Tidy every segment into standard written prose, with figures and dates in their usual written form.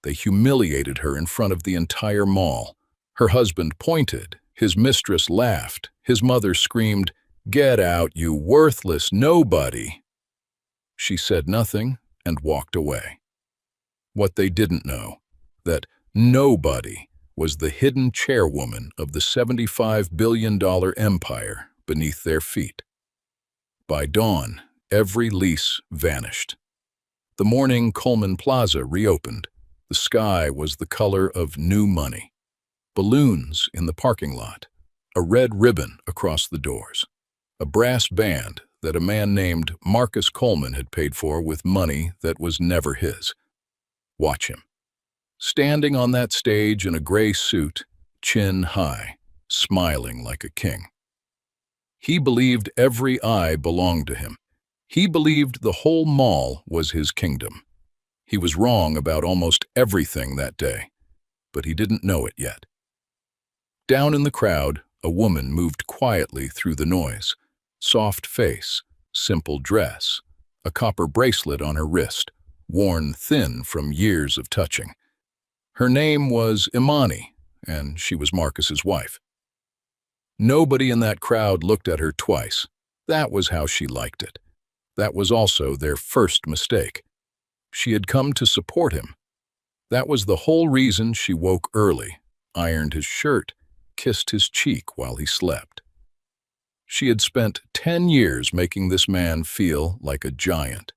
They humiliated her in front of the entire mall. Her husband pointed, his mistress laughed, his mother screamed, "Get out, you worthless nobody!" She said nothing and walked away. What they didn't know, that nobody was the hidden chairwoman of the $75 billion empire beneath their feet. By dawn, every lease vanished. The morning Coleman Plaza reopened. The sky was the color of new money. Balloons in the parking lot, a red ribbon across the doors, a brass band that a man named Marcus Coleman had paid for with money that was never his. Watch him. Standing on that stage in a gray suit, chin high, smiling like a king. He believed every eye belonged to him. He believed the whole mall was his kingdom. He was wrong about almost everything that day, but he didn't know it yet. Down in the crowd, a woman moved quietly through the noise. Soft face, simple dress, a copper bracelet on her wrist, worn thin from years of touching. Her name was Imani, and she was Marcus's wife. Nobody in that crowd looked at her twice. That was how she liked it. That was also their first mistake. She had come to support him. That was the whole reason she woke early, ironed his shirt, kissed his cheek while he slept. She had spent 10 years making this man feel like a giant.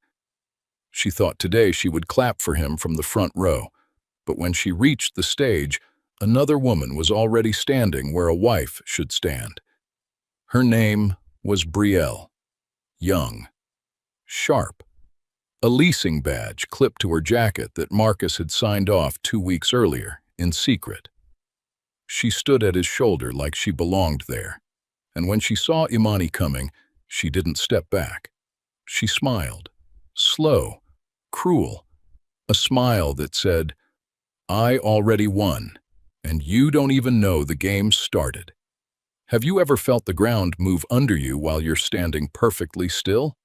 She thought today she would clap for him from the front row, but when she reached the stage, another woman was already standing where a wife should stand. Her name was Brielle, young, sharp, a leasing badge clipped to her jacket that Marcus had signed off 2 weeks earlier, in secret. She stood at his shoulder like she belonged there, and when she saw Imani coming, she didn't step back. She smiled, slow, cruel, a smile that said, "I already won, and you don't even know the game started." Have you ever felt the ground move under you while you're standing perfectly still?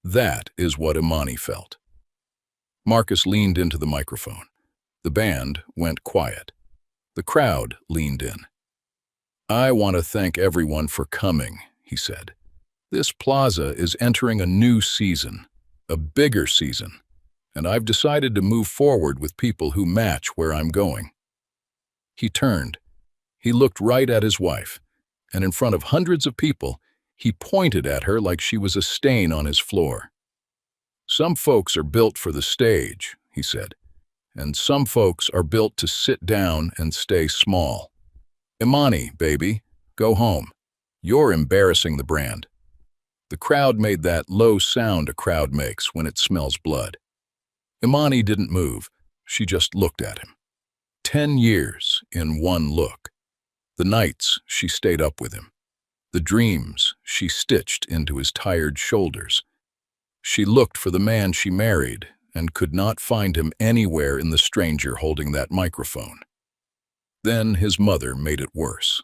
That is what Imani felt. Marcus leaned into the microphone. The band went quiet. The crowd leaned in. "I want to thank everyone for coming," he said. "This plaza is entering a new season, a bigger season, and I've decided to move forward with people who match where I'm going." He turned. He looked right at his wife, and in front of hundreds of people, he pointed at her like she was a stain on his floor. "Some folks are built for the stage," he said, "and some folks are built to sit down and stay small. Imani, baby, go home. You're embarrassing the brand." The crowd made that low sound a crowd makes when it smells blood. Imani didn't move. She just looked at him. 10 years in one look. The nights she stayed up with him. The dreams she stitched into his tired shoulders. She looked for the man she married and could not find him anywhere in the stranger holding that microphone. Then his mother made it worse.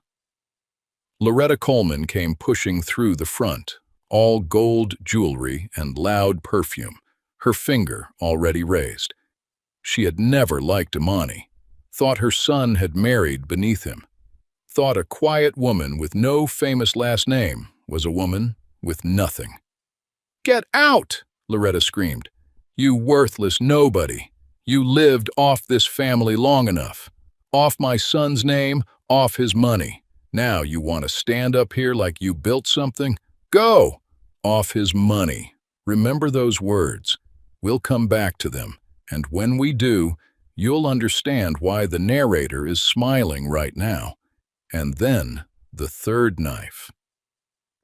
Loretta Coleman came pushing through the front, all gold jewelry and loud perfume, her finger already raised. She had never liked Imani, thought her son had married beneath him, thought a quiet woman with no famous last name was a woman with nothing. "Get out!" Loretta screamed. "You worthless nobody. You lived off this family long enough. Off my son's name, off his money. Now you want to stand up here like you built something? Go! Off his money. Remember those words. We'll come back to them, and when we do, you'll understand why the narrator is smiling right now. And then, the third knife."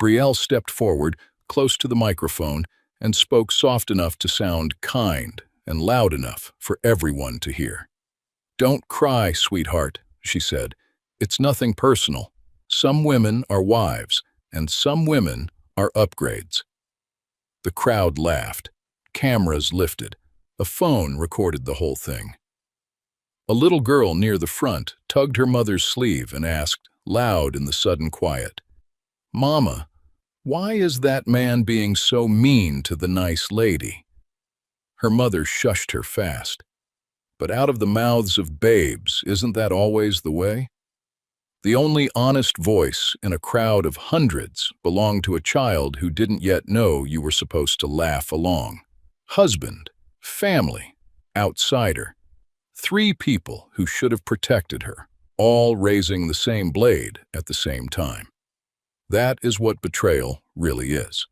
Brielle stepped forward, close to the microphone, and spoke soft enough to sound kind and loud enough for everyone to hear. "Don't cry, sweetheart," she said. "It's nothing personal. Some women are wives, and some women are upgrades." The crowd laughed. Cameras lifted. A phone recorded the whole thing. A little girl near the front tugged her mother's sleeve and asked, loud in the sudden quiet, "Mama, why is that man being so mean to the nice lady?" Her mother shushed her fast. But out of the mouths of babes, isn't that always the way? The only honest voice in a crowd of hundreds belonged to a child who didn't yet know you were supposed to laugh along. Husband, family, outsider. Three people who should have protected her, all raising the same blade at the same time. That is what betrayal really is.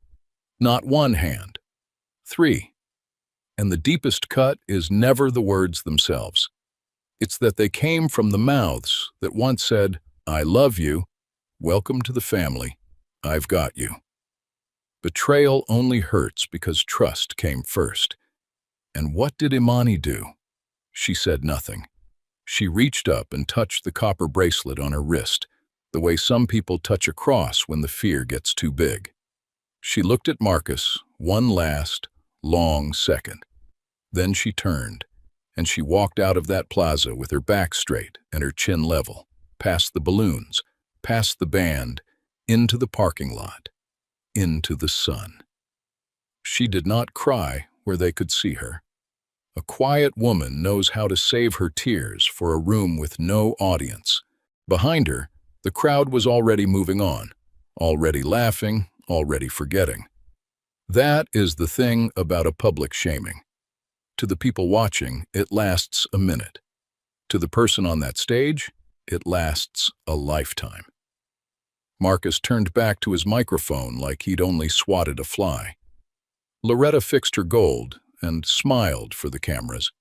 Not one hand, three. And the deepest cut is never the words themselves. It's that they came from the mouths that once said, "I love you, welcome to the family, I've got you." Betrayal only hurts because trust came first. And what did Imani do? She said nothing. She reached up and touched the copper bracelet on her wrist, the way some people touch a cross when the fear gets too big. She looked at Marcus one last, long second. Then she turned, and she walked out of that plaza with her back straight and her chin level, past the balloons, past the band, into the parking lot, into the sun. She did not cry where they could see her. A quiet woman knows how to save her tears for a room with no audience. Behind her, the crowd was already moving on, already laughing, already forgetting. That is the thing about a public shaming. To the people watching, it lasts a minute. To the person on that stage, it lasts a lifetime. Marcus turned back to his microphone like he'd only swatted a fly. Loretta fixed her gold and smiled for the cameras.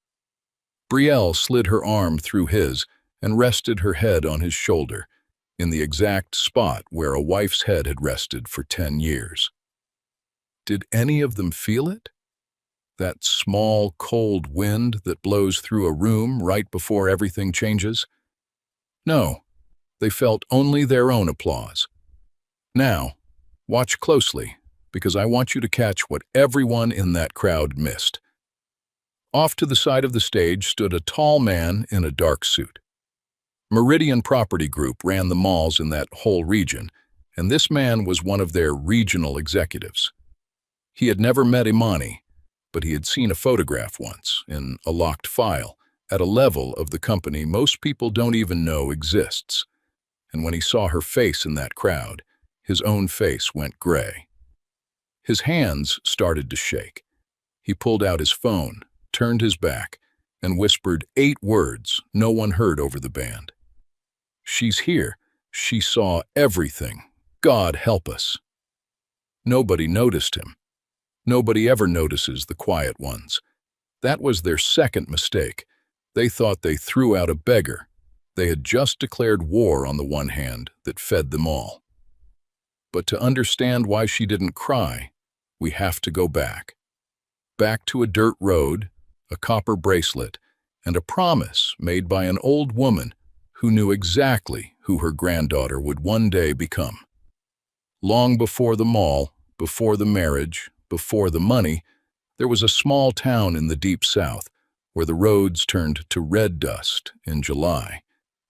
Brielle slid her arm through his and rested her head on his shoulder, in the exact spot where a wife's head had rested for 10 years. Did any of them feel it? That small, cold wind that blows through a room right before everything changes? No, they felt only their own applause. Now, watch closely, because I want you to catch what everyone in that crowd missed. Off to the side of the stage stood a tall man in a dark suit. Meridian Property Group ran the malls in that whole region, and this man was one of their regional executives. He had never met Imani, but he had seen a photograph once, in a locked file, at a level of the company most people don't even know exists. And when he saw her face in that crowd, his own face went gray. His hands started to shake. He pulled out his phone, turned his back, and whispered 8 words no one heard over the band. "She's here. She saw everything. God help us." Nobody noticed him. Nobody ever notices the quiet ones. That was their second mistake. They thought they threw out a beggar. They had just declared war on the one hand that fed them all. But to understand why she didn't cry, we have to go back. Back to a dirt road, a copper bracelet, and a promise made by an old woman who knew exactly who her granddaughter would one day become. Long before the mall, before the marriage, before the money, there was a small town in the deep south where the roads turned to red dust in July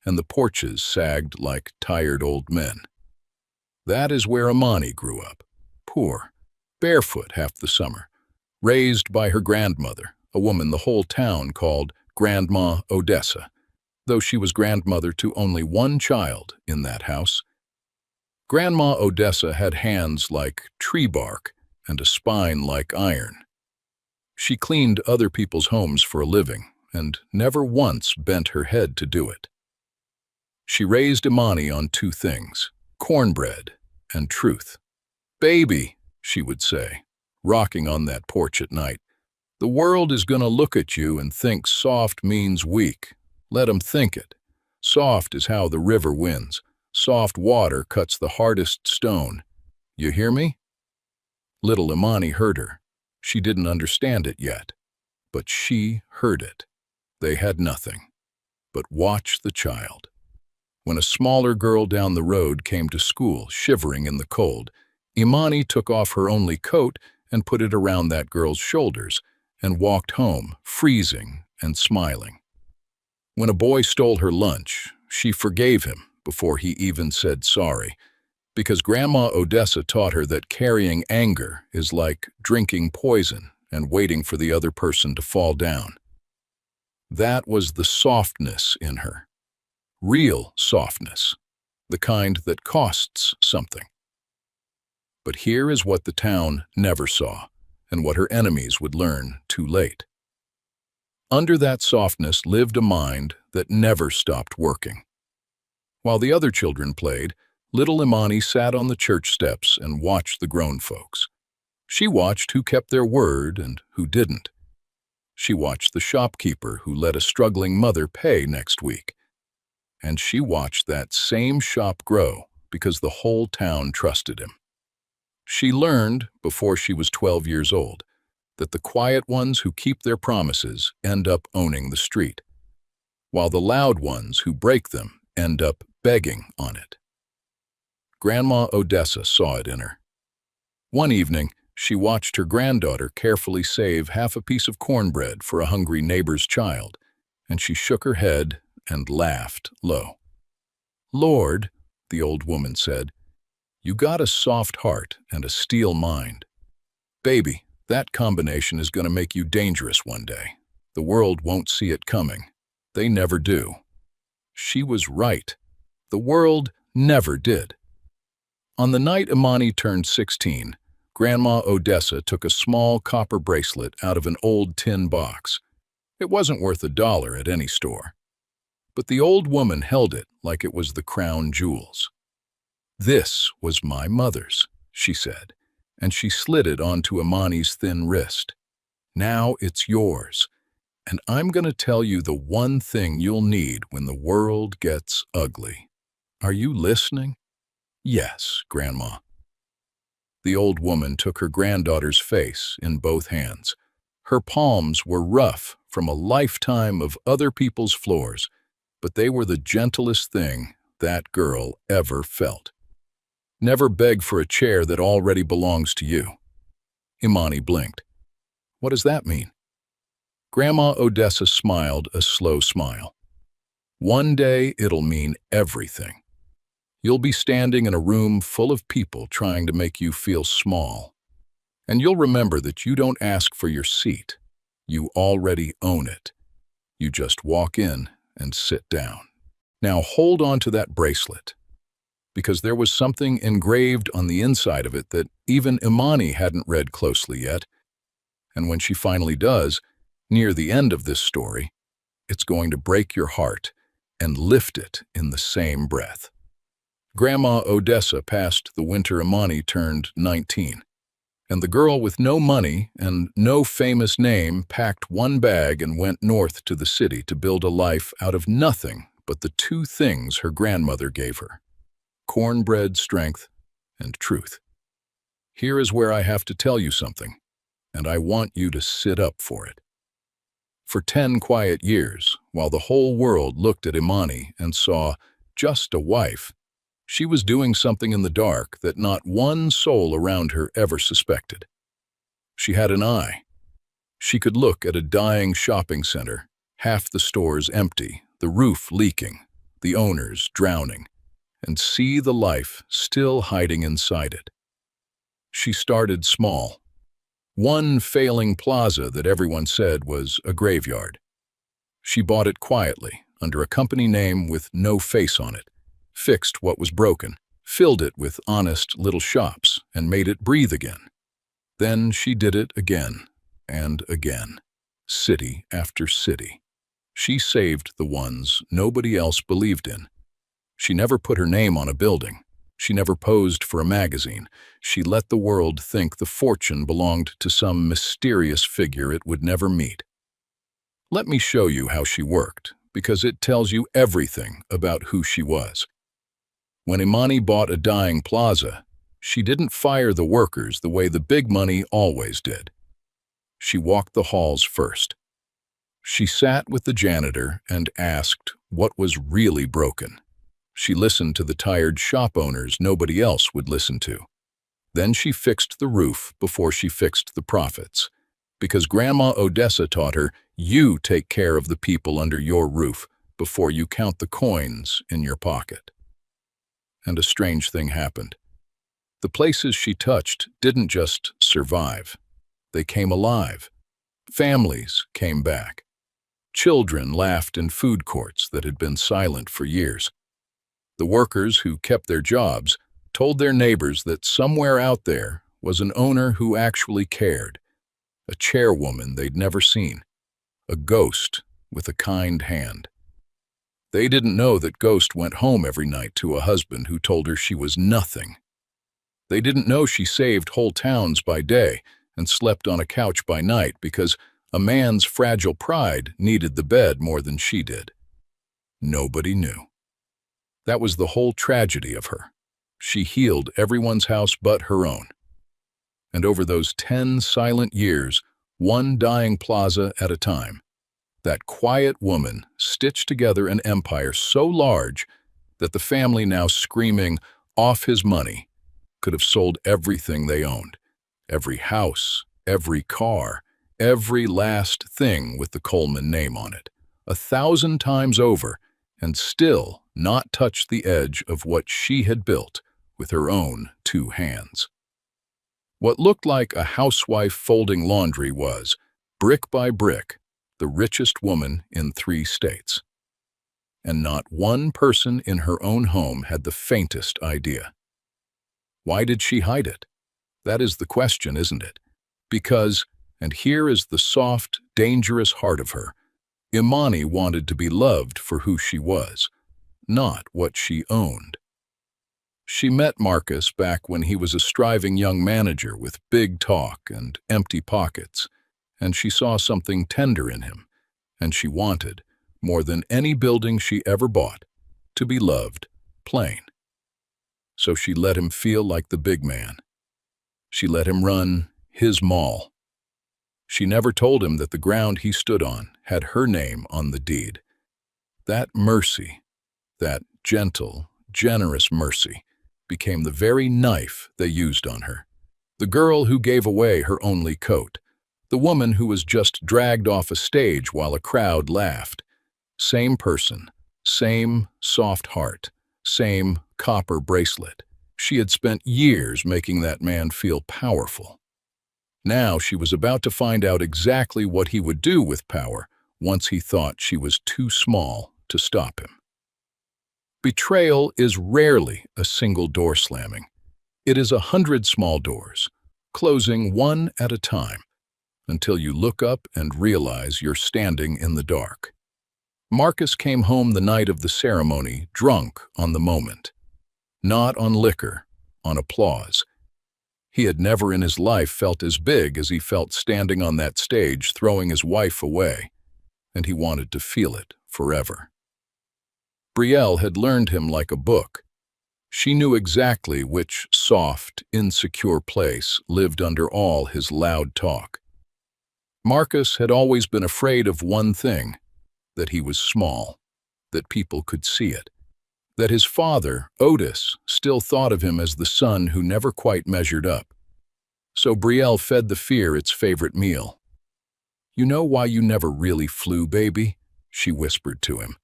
and the porches sagged like tired old men. That is where Imani grew up, poor, barefoot half the summer, raised by her grandmother, a woman the whole town called Grandma Odessa, though she was grandmother to only one child in that house. Grandma Odessa had hands like tree bark and a spine like iron. She cleaned other people's homes for a living and never once bent her head to do it. She raised Imani on 2 things, cornbread and truth. "Baby," she would say, rocking on that porch at night, "the world is gonna look at you and think soft means weak. Let 'em think it. Soft is how the river wins. Soft water cuts the hardest stone. You hear me?" Little Imani heard her. She didn't understand it yet, but she heard it. They had nothing. But watch the child. When a smaller girl down the road came to school, shivering in the cold, Imani took off her only coat and put it around that girl's shoulders and walked home, freezing and smiling. When a boy stole her lunch, she forgave him before he even said sorry, because Grandma Odessa taught her that carrying anger is like drinking poison and waiting for the other person to fall down. That was the softness in her. Real softness. The kind that costs something. But here is what the town never saw, and what her enemies would learn too late. Under that softness lived a mind that never stopped working. While the other children played, little Imani sat on the church steps and watched the grown folks. She watched who kept their word and who didn't. She watched the shopkeeper who let a struggling mother pay next week. And she watched that same shop grow because the whole town trusted him. She learned, before she was 12 years old, that the quiet ones who keep their promises end up owning the street, while the loud ones who break them end up begging on it. Grandma Odessa saw it in her. One evening, she watched her granddaughter carefully save half a piece of cornbread for a hungry neighbor's child, and she shook her head and laughed low. "Lord," the old woman said, "you got a soft heart and a steel mind. Baby, that combination is going to make you dangerous one day. The world won't see it coming. They never do." She was right. The world never did. On the night Imani turned 16, Grandma Odessa took a small copper bracelet out of an old tin box. It wasn't worth $1 at any store. But the old woman held it like it was the crown jewels. "This was my mother's," she said, and she slid it onto Imani's thin wrist. "Now it's yours, and I'm going to tell you the one thing you'll need when the world gets ugly. Are you listening?" "Yes, Grandma." The old woman took her granddaughter's face in both hands. Her palms were rough from a lifetime of other people's floors, but they were the gentlest thing that girl ever felt. Never beg for a chair that already belongs to you. Imani blinked. "What does that mean?" Grandma Odessa smiled a slow smile. "One day it'll mean everything. You'll be standing in a room full of people trying to make you feel small. And you'll remember that you don't ask for your seat. You already own it. You just walk in and sit down. Now hold on to that bracelet, because there was something engraved on the inside of it that even Imani hadn't read closely yet. And when she finally does, near the end of this story, it's going to break your heart and lift it in the same breath." Grandma Odessa passed the winter Imani turned 19, and the girl with no money and no famous name packed one bag and went north to the city to build a life out of nothing but the two things her grandmother gave her: cornbread strength and truth. Here is where I have to tell you something, and I want you to sit up for it. For 10 quiet years, while the whole world looked at Imani and saw just a wife, she was doing something in the dark that not one soul around her ever suspected. She had an eye. She could look at a dying shopping center, half the stores empty, the roof leaking, the owners drowning, and see the life still hiding inside it. She started small. One failing plaza that everyone said was a graveyard. She bought it quietly, under a company name with no face on it, fixed what was broken, filled it with honest little shops, and made it breathe again. Then she did it again and again, city after city. She saved the ones nobody else believed in. She never put her name on a building. She never posed for a magazine. She let the world think the fortune belonged to some mysterious figure it would never meet. Let me show you how she worked, because it tells you everything about who she was. When Imani bought a dying plaza, she didn't fire the workers the way the big money always did. She walked the halls first. She sat with the janitor and asked what was really broken. She listened to the tired shop owners nobody else would listen to. Then she fixed the roof before she fixed the profits, because Grandma Odessa taught her, you take care of the people under your roof before you count the coins in your pocket. And a strange thing happened. The places she touched didn't just survive. They came alive. Families came back. Children laughed in food courts that had been silent for years. The workers who kept their jobs told their neighbors that somewhere out there was an owner who actually cared, a chairwoman they'd never seen, a ghost with a kind hand. They didn't know that Ghost went home every night to a husband who told her she was nothing. They didn't know she saved whole towns by day and slept on a couch by night because a man's fragile pride needed the bed more than she did. Nobody knew. That was the whole tragedy of her. She healed everyone's house but her own. And over those 10 silent years, one dying plaza at a time, that quiet woman stitched together an empire so large that the family, now screaming, "Off his money," could have sold everything they owned. Every house, every car, every last thing with the Coleman name on it, 1,000 times over, and still not touch the edge of what she had built with her own 2 hands. What looked like a housewife folding laundry was, brick by brick, the richest woman in 3 states. And not one person in her own home had the faintest idea. Why did she hide it? That is the question, isn't it? Because, and here is the soft, dangerous heart of her, Imani wanted to be loved for who she was, not what she owned. She met Marcus back when he was a striving young manager with big talk and empty pockets, and she saw something tender in him, and she wanted, more than any building she ever bought, to be loved, plain. So she let him feel like the big man. She let him run his mall. She never told him that the ground he stood on had her name on the deed. That mercy, that gentle, generous mercy, became the very knife they used on her. The girl who gave away her only coat, the woman who was just dragged off a stage while a crowd laughed. Same person, same soft heart, same copper bracelet. She had spent years making that man feel powerful. Now she was about to find out exactly what he would do with power once he thought she was too small to stop him. Betrayal is rarely a single door slamming. It is 100 small doors, closing one at a time, until you look up and realize you're standing in the dark. Marcus came home the night of the ceremony drunk on the moment. Not on liquor, on applause. He had never in his life felt as big as he felt standing on that stage throwing his wife away, and he wanted to feel it forever. Brielle had learned him like a book. She knew exactly which soft, insecure place lived under all his loud talk. Marcus had always been afraid of one thing, that he was small, that people could see it, that his father, Otis, still thought of him as the son who never quite measured up. So Brielle fed the fear its favorite meal. "You know why you never really flew, baby?" she whispered to him.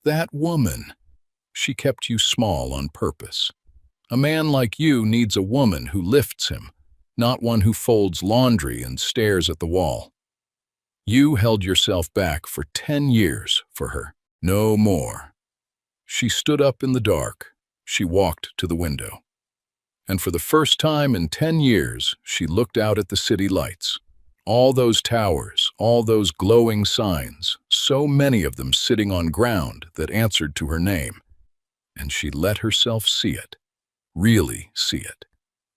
"That woman. She kept you small on purpose. A man like you needs a woman who lifts him, not one who folds laundry and stares at the wall. You held yourself back for 10 years for her. No more." She stood up in the dark. She walked to the window. And for the first time in 10 years, she looked out at the city lights. All those towers, all those glowing signs, so many of them sitting on ground that answered to her name. And she let herself see it, really see it.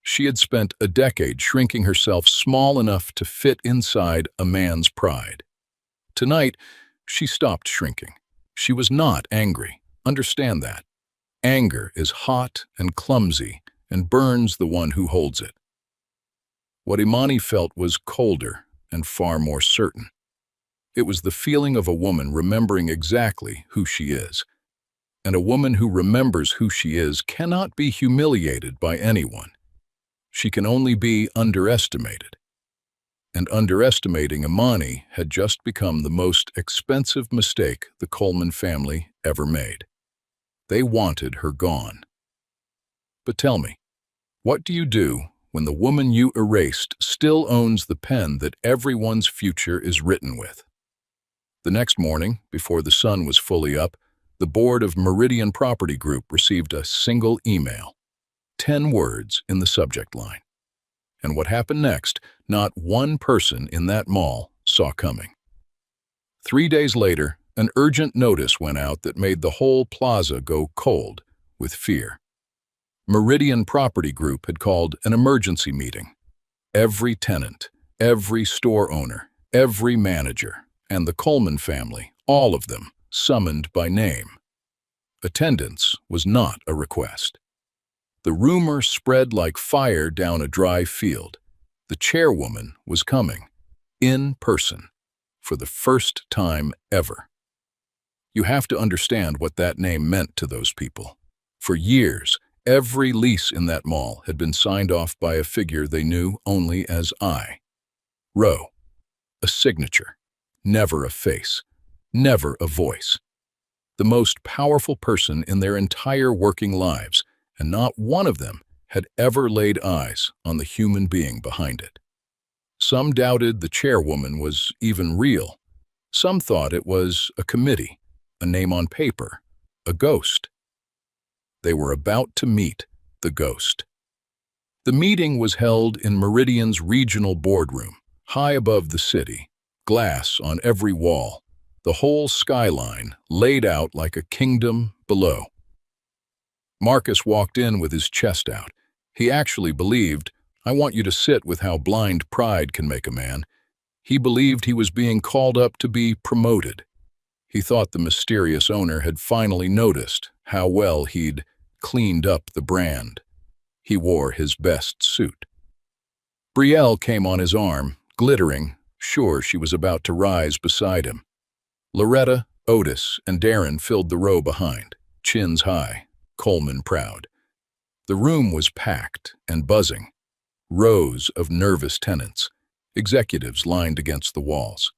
She had spent a decade shrinking herself small enough to fit inside a man's pride. Tonight, she stopped shrinking. She was not angry. Understand that. Anger is hot and clumsy and burns the one who holds it. What Imani felt was colder and far more certain. It was the feeling of a woman remembering exactly who she is. And a woman who remembers who she is cannot be humiliated by anyone. She can only be underestimated. And underestimating Imani had just become the most expensive mistake the Coleman family ever made. They wanted her gone. But tell me, what do you do when the woman you erased still owns the pen that everyone's future is written with? The next morning, before the sun was fully up, the board of Meridian Property Group received a single email, 10 words in the subject line. And what happened next, not one person in that mall saw coming. 3 days later, an urgent notice went out that made the whole plaza go cold with fear. Meridian Property Group had called an emergency meeting. Every tenant, every store owner, every manager, and the Coleman family, all of them, summoned by name. Attendance was not a request. The rumor spread like fire down a dry field. The chairwoman was coming, in person, for the first time ever. You have to understand what that name meant to those people. For years, every lease in that mall had been signed off by a figure they knew only as I. Row. A signature. Never a face. Never a voice. The most powerful person in their entire working lives, and not one of them had ever laid eyes on the human being behind it. Some doubted the chairwoman was even real. Some thought it was a committee, a name on paper, a ghost. They were about to meet the ghost. The meeting was held in Meridian's regional boardroom, high above the city, glass on every wall, the whole skyline laid out like a kingdom below. Marcus walked in with his chest out. He actually believed, I want you to sit with how blind pride can make a man. He believed he was being called up to be promoted. He thought the mysterious owner had finally noticed how well he'd cleaned up the brand. He wore his best suit. Brielle came on his arm, glittering, sure she was about to rise beside him. Loretta, Otis, and Darren filled the row behind, chins high, Coleman proud. The room was packed and buzzing. Rows of nervous tenants, executives lined against the walls.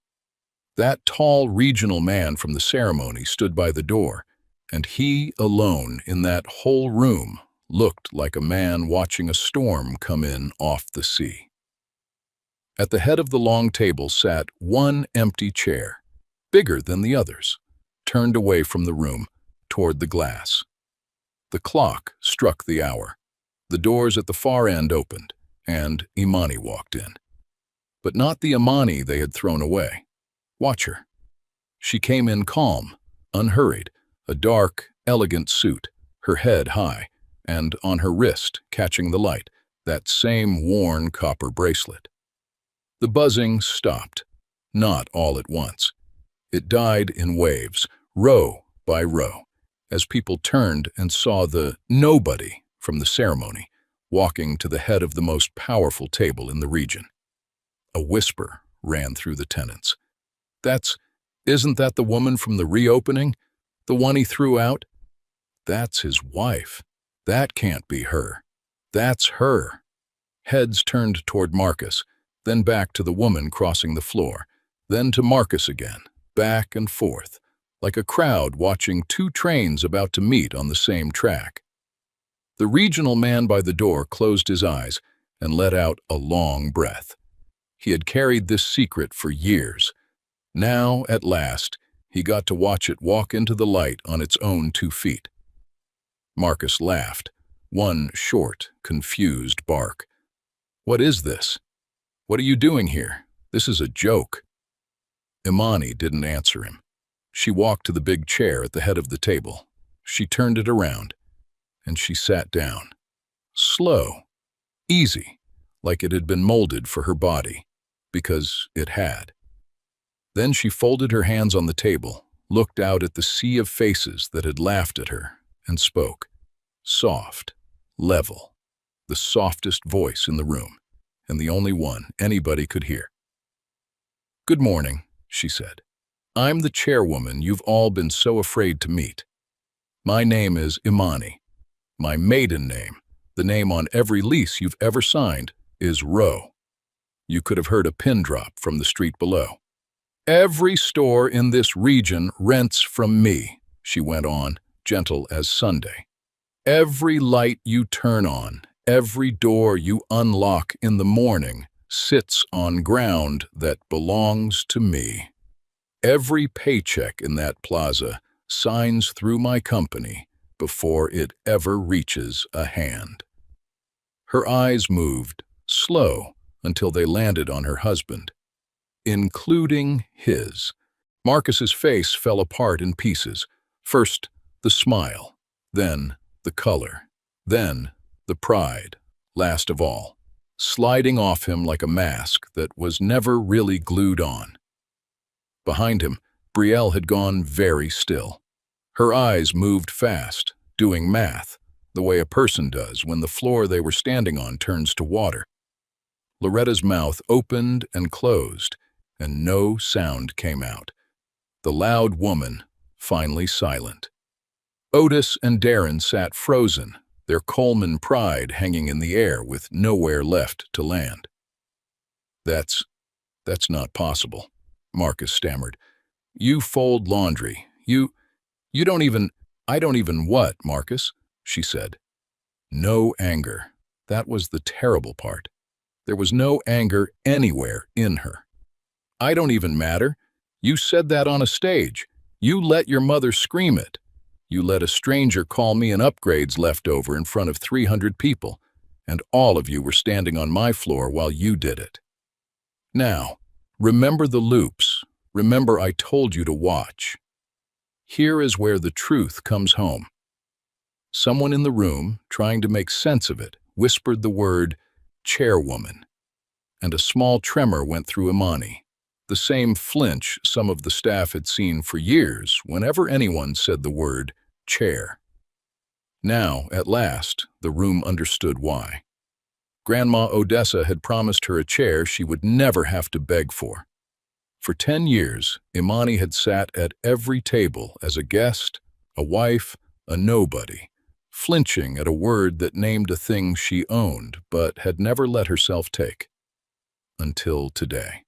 That tall regional man from the ceremony stood by the door, and he alone in that whole room looked like a man watching a storm come in off the sea. At the head of the long table sat one empty chair, bigger than the others, turned away from the room toward the glass. The clock struck the hour. The doors at the far end opened, and Imani walked in. But not the Imani they had thrown away. Watch her. She came in calm, unhurried, a dark, elegant suit, her head high, and on her wrist, catching the light, that same worn copper bracelet. The buzzing stopped, not all at once. It died in waves, row by row, as people turned and saw the nobody from the ceremony walking to the head of the most powerful table in the region. A whisper ran through the tenants. Isn't that the woman from the reopening? The one he threw out? That's his wife. That can't be her. That's her. Heads turned toward Marcus, then back to the woman crossing the floor, then to Marcus again, back and forth, like a crowd watching two trains about to meet on the same track. The regional man by the door closed his eyes and let out a long breath. He had carried this secret for years. Now, at last, he got to watch it walk into the light on its own 2 feet. Marcus laughed, one short, confused bark. What is this? What are you doing here? This is a joke. Imani didn't answer him. She walked to the big chair at the head of the table. She turned it around, and she sat down. Slow, easy, like it had been molded for her body, because it had. Then she folded her hands on the table, looked out at the sea of faces that had laughed at her, and spoke. Soft, level, the softest voice in the room, and the only one anybody could hear. Good morning, she said. I'm the chairwoman you've all been so afraid to meet. My name is Imani. My maiden name, the name on every lease you've ever signed, is Rowe. You could have heard a pin drop from the street below. Every store in this region rents from me, she went on, gentle as Sunday. Every light you turn on, every door you unlock in the morning sits on ground that belongs to me. Every paycheck in that plaza signs through my company before it ever reaches a hand. Her eyes moved, slow, until they landed on her husband, including his. Marcus's face fell apart in pieces. First, the smile, then the color, then the pride, last of all, sliding off him like a mask that was never really glued on. Behind him, Brielle had gone very still. Her eyes moved fast, doing math, the way a person does when the floor they were standing on turns to water. Loretta's mouth opened and closed, and no sound came out. The loud woman, finally silent. Otis and Darren sat frozen, their Coleman pride hanging in the air with nowhere left to land. That's not possible, Marcus stammered. You fold laundry. You don't even— I don't even what, Marcus? She said. No anger. That was the terrible part. There was no anger anywhere in her. I don't even matter. You said that on a stage. You let your mother scream it. You let a stranger call me an upgrades leftover in front of 300 people, and all of you were standing on my floor while you did it. Now, remember the loops. Remember I told you to watch. Here is where the truth comes home. Someone in the room, trying to make sense of it, whispered the word Chairwoman, and a small tremor went through Imani, the same flinch some of the staff had seen for years whenever anyone said the word chair. Now, at last, the room understood why. Grandma Odessa had promised her a chair she would never have to beg for. For 10 years, Imani had sat at every table as a guest, a wife, a nobody, flinching at a word that named a thing she owned but had never let herself take. Until today.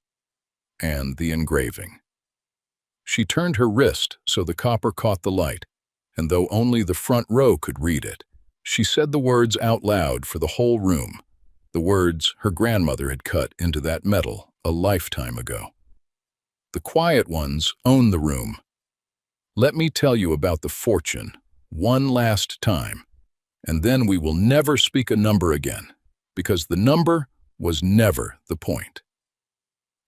And the engraving. She turned her wrist so the copper caught the light, and though only the front row could read it, she said the words out loud for the whole room, the words her grandmother had cut into that metal a lifetime ago. The quiet ones own the room. Let me tell you about the fortune, one last time, and then we will never speak a number again, because the number was never the point.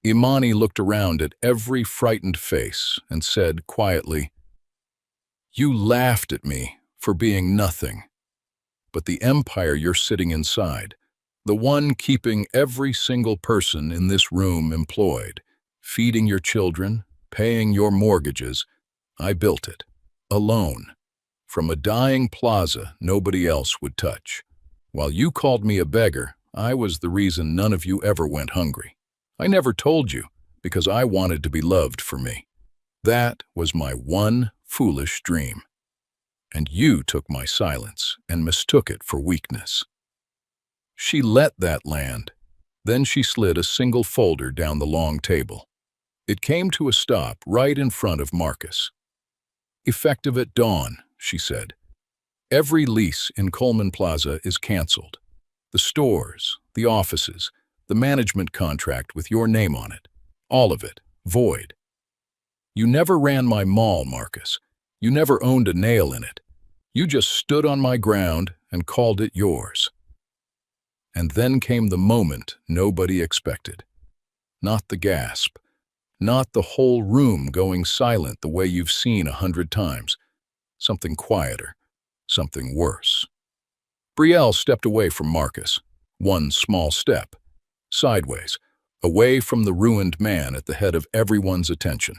Imani looked around at every frightened face and said quietly, You laughed at me for being nothing, but the empire you're sitting inside, the one keeping every single person in this room employed, feeding your children, paying your mortgages, I built it, alone, from a dying plaza nobody else would touch. While you called me a beggar, I was the reason none of you ever went hungry. I never told you, because I wanted to be loved for me. That was my one foolish dream. And you took my silence and mistook it for weakness. She let that land. Then she slid a single folder down the long table. It came to a stop right in front of Marcus. Effective at dawn, she said. Every lease in Coleman Plaza is canceled. The stores, the offices, the management contract with your name on it, all of it, void. You never ran my mall, Marcus. You never owned a nail in it. You just stood on my ground and called it yours. And then came the moment nobody expected. Not the gasp. Not the whole room going silent the way you've seen 100 times. Something quieter. Something worse. Brielle stepped away from Marcus. One small step. Sideways. Away from the ruined man at the head of everyone's attention.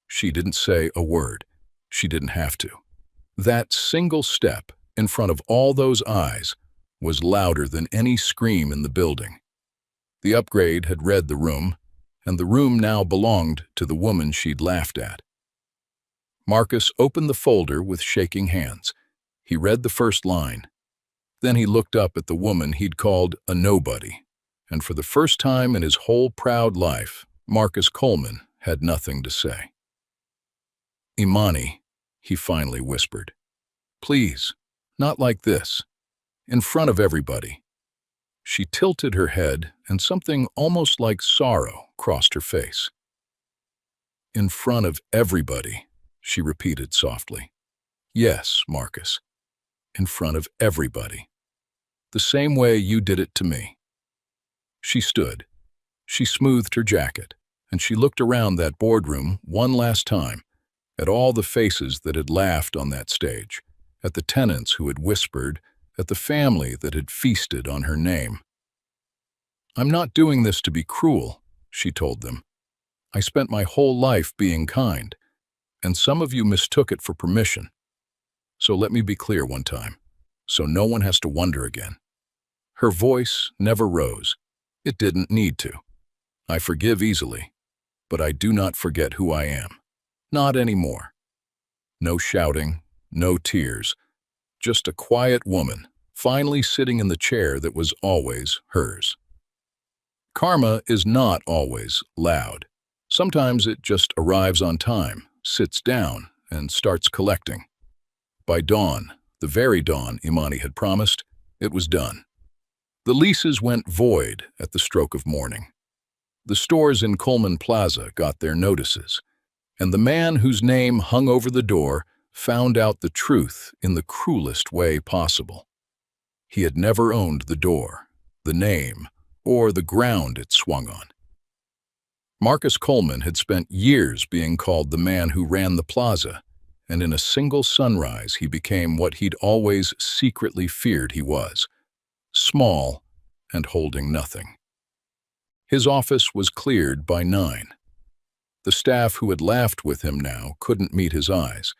She didn't say a word. She didn't have to. That single step, in front of all those eyes, was louder than any scream in the building. The upgrade had read the room, and the room now belonged to the woman she'd laughed at. Marcus opened the folder with shaking hands. He read the first line. Then he looked up at the woman he'd called a nobody, and for the first time in his whole proud life, Marcus Coleman had nothing to say. Imani, he finally whispered. Please, not like this. In front of everybody. She tilted her head, and something almost like sorrow crossed her face. In front of everybody, she repeated softly. Yes, Marcus, in front of everybody. The same way you did it to me. She stood. She smoothed her jacket, and she looked around that boardroom one last time, at all the faces that had laughed on that stage, at the tenants who had whispered, at the family that had feasted on her name. I'm not doing this to be cruel, she told them. I spent my whole life being kind, and some of you mistook it for permission. So let me be clear one time, so no one has to wonder again. Her voice never rose. It didn't need to. I forgive easily, but I do not forget who I am. Not anymore. No shouting, no tears, just a quiet woman, finally sitting in the chair that was always hers. Karma is not always loud. Sometimes it just arrives on time, sits down, and starts collecting. By dawn, the very dawn Imani had promised, it was done. The leases went void at the stroke of morning. The stores in Coleman Plaza got their notices, and the man whose name hung over the door found out the truth in the cruelest way possible. He had never owned the door, the name, or the ground it swung on. Marcus Coleman had spent years being called the man who ran the plaza, and in a single sunrise he became what he'd always secretly feared he was, small and holding nothing. His office was cleared by 9. The staff who had laughed with him now couldn't meet his eyes.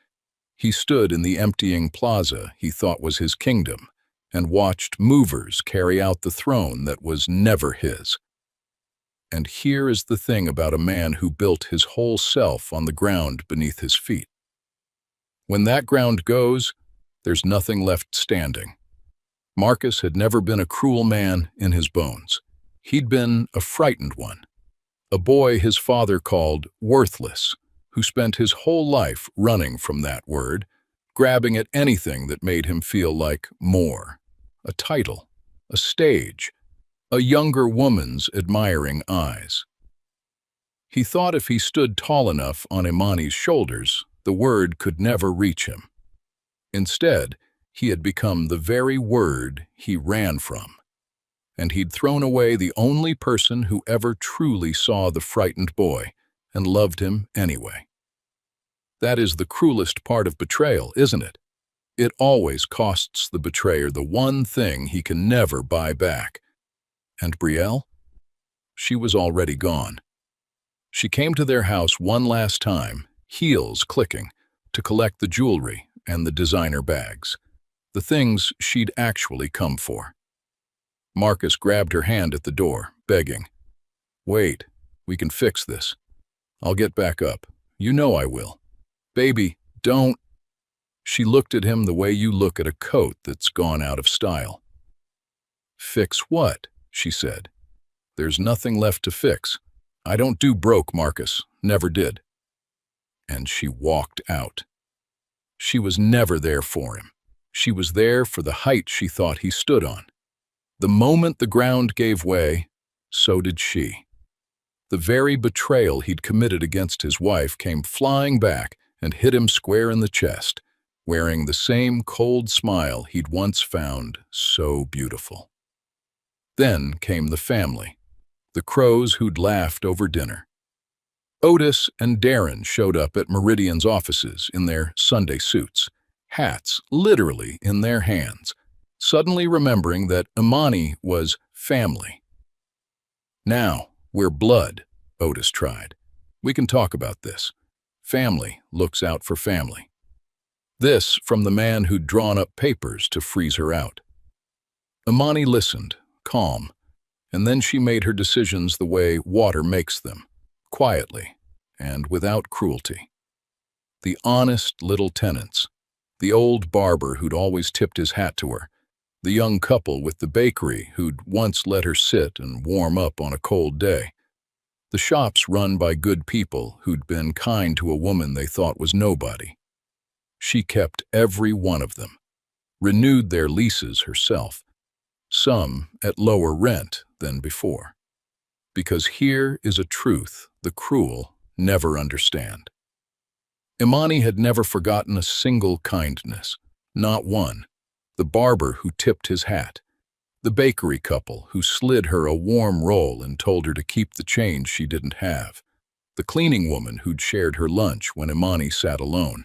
He stood in the emptying plaza he thought was his kingdom and watched movers carry out the throne that was never his. And here is the thing about a man who built his whole self on the ground beneath his feet. When that ground goes, there's nothing left standing. Marcus had never been a cruel man in his bones. He'd been a frightened one, a boy his father called worthless, who spent his whole life running from that word, grabbing at anything that made him feel like more, a title, a stage, a younger woman's admiring eyes. He thought if he stood tall enough on Imani's shoulders, the word could never reach him. Instead, he had become the very word he ran from, and he'd thrown away the only person who ever truly saw the frightened boy and loved him anyway. That is the cruelest part of betrayal, isn't it? It always costs the betrayer the one thing he can never buy back. And Brielle? She was already gone. She came to their house one last time, heels clicking, to collect the jewelry and the designer bags, the things she'd actually come for. Marcus grabbed her hand at the door, begging, "Wait, we can fix this. I'll get back up. You know I will. Baby, don't." She looked at him the way you look at a coat that's gone out of style. "Fix what?" she said. "There's nothing left to fix. I don't do broke, Marcus. Never did." And she walked out. She was never there for him. She was there for the height she thought he stood on. The moment the ground gave way, so did she. The very betrayal he'd committed against his wife came flying back and hit him square in the chest, wearing the same cold smile he'd once found so beautiful. Then came the family, the crows who'd laughed over dinner. Otis and Darren showed up at Meridian's offices in their Sunday suits, hats literally in their hands, suddenly remembering that Imani was family. "Now, we're blood," Otis tried. "We can talk about this. Family looks out for family." This from the man who'd drawn up papers to freeze her out. Imani listened, calm, and then she made her decisions the way water makes them, quietly and without cruelty. The honest little tenants, the old barber who'd always tipped his hat to her, the young couple with the bakery who'd once let her sit and warm up on a cold day, the shops run by good people who'd been kind to a woman they thought was nobody. She kept every one of them, renewed their leases herself, some at lower rent than before. Because here is a truth the cruel never understand. Imani had never forgotten a single kindness, not one. The barber who tipped his hat, the bakery couple who slid her a warm roll and told her to keep the change she didn't have, the cleaning woman who'd shared her lunch when Imani sat alone.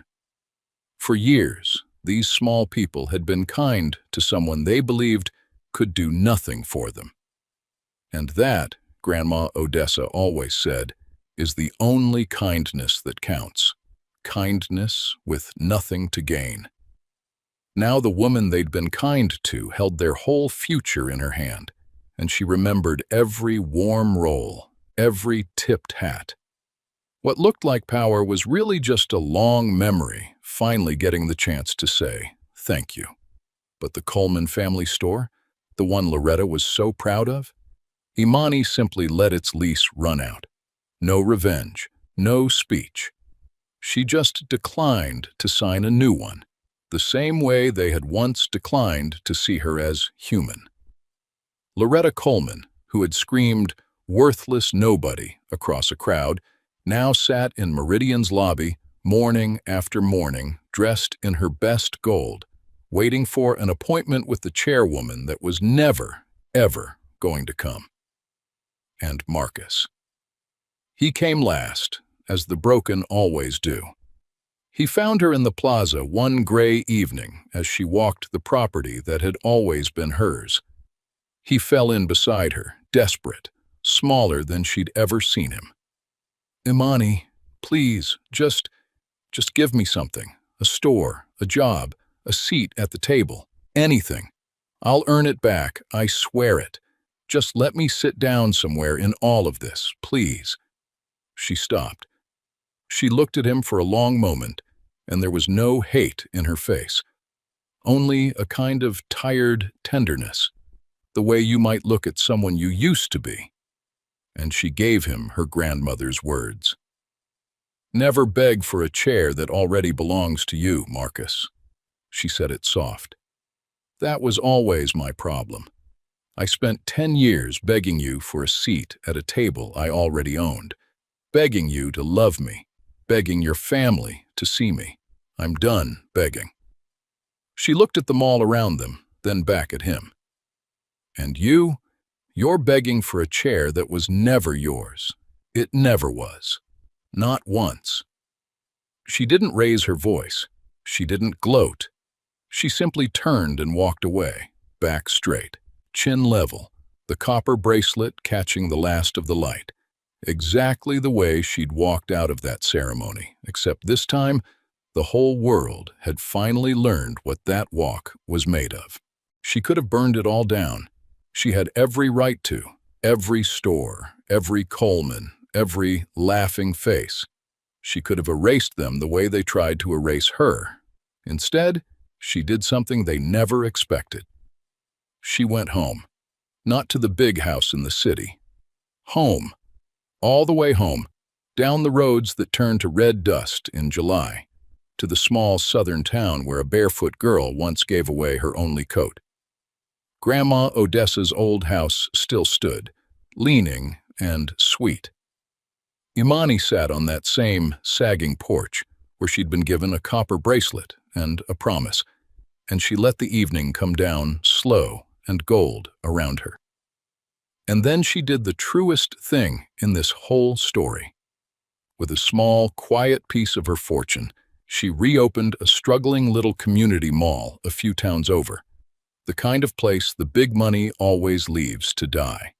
For years, these small people had been kind to someone they believed could do nothing for them. And that, Grandma Odessa always said, is the only kindness that counts. Kindness with nothing to gain. Now the woman they'd been kind to held their whole future in her hand, and she remembered every warm roll, every tipped hat. What looked like power was really just a long memory, finally getting the chance to say, thank you. But the Coleman family store, the one Loretta was so proud of, Imani simply let its lease run out. No revenge, no speech. She just declined to sign a new one, the same way they had once declined to see her as human. Loretta Coleman, who had screamed, "Worthless nobody," across a crowd, now sat in Meridian's lobby, morning after morning, dressed in her best gold, waiting for an appointment with the chairwoman that was never, ever going to come. And Marcus. He came last, as the broken always do. He found her in the plaza one gray evening as she walked the property that had always been hers. He fell in beside her, desperate, smaller than she'd ever seen him. "Imani, please, just give me something. A store, a job, a seat at the table, anything. I'll earn it back, I swear it. Just let me sit down somewhere in all of this, please." She stopped. She looked at him for a long moment, and there was no hate in her face. Only a kind of tired tenderness, the way you might look at someone you used to be. And she gave him her grandmother's words. "Never beg for a chair that already belongs to you, Marcus." She said it soft. "That was always my problem. I spent 10 years begging you for a seat at a table I already owned, begging you to love me, begging your family to see me. I'm done begging." She looked at them all around them, then back at him. "And you're begging for a chair that was never yours. It never was. Not once." She didn't raise her voice. She didn't gloat. She simply turned and walked away, back straight, chin level, the copper bracelet catching the last of the light. Exactly the way she'd walked out of that ceremony, except this time, the whole world had finally learned what that walk was made of. She could have burned it all down. She had every right to, every store, every Coleman, every laughing face. She could have erased them the way they tried to erase her. Instead, she did something they never expected. She went home, not to the big house in the city. Home. All the way home, down the roads that turned to red dust in July, to the small southern town where a barefoot girl once gave away her only coat. Grandma Odessa's old house still stood, leaning and sweet. Imani sat on that same sagging porch where she'd been given a copper bracelet and a promise, and she let the evening come down slow and gold around her. And then she did the truest thing in this whole story. With a small, quiet piece of her fortune, she reopened a struggling little community mall a few towns over, the kind of place the big money always leaves to die.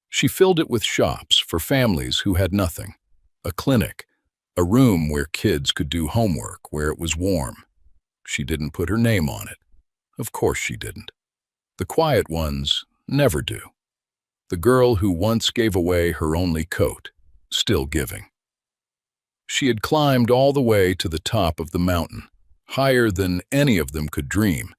She filled it with shops for families who had nothing, a clinic, a room where kids could do homework, where it was warm. She didn't put her name on it. Of course she didn't. The quiet ones never do. The girl who once gave away her only coat, still giving. She had climbed all the way to the top of the mountain, higher than any of them could dream,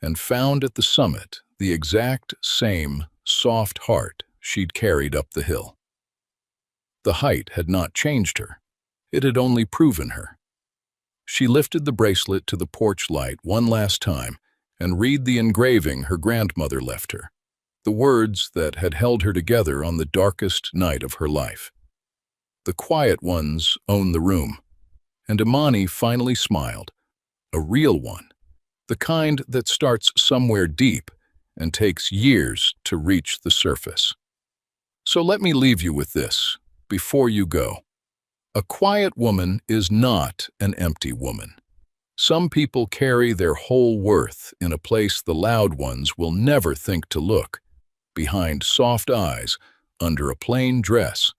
and found at the summit the exact same soft heart she'd carried up the hill. The height had not changed her. It had only proven her. She lifted the bracelet to the porch light one last time and read the engraving her grandmother left her, the words that had held her together on the darkest night of her life. The quiet ones own the room. And Imani finally smiled. A real one. The kind that starts somewhere deep and takes years to reach the surface. So let me leave you with this, before you go. A quiet woman is not an empty woman. Some people carry their whole worth in a place the loud ones will never think to look, behind soft eyes, under a plain dress,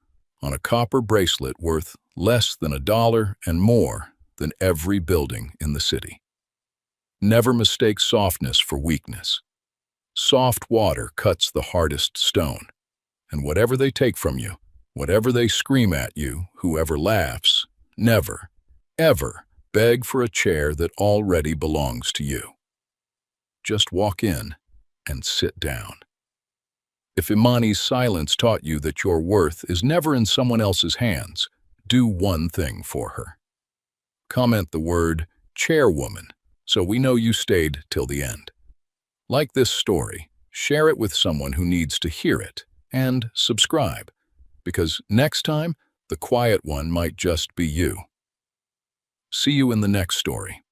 on a copper bracelet worth less than $1 and more than every building in the city. Never mistake softness for weakness. Soft water cuts the hardest stone, and whatever they take from you, whatever they scream at you, whoever laughs, never, ever beg for a chair that already belongs to you. Just walk in and sit down. If Imani's silence taught you that your worth is never in someone else's hands, do one thing for her. Comment the word Chairwoman so we know you stayed till the end. Like this story, share it with someone who needs to hear it, and subscribe, because next time, the quiet one might just be you. See you in the next story.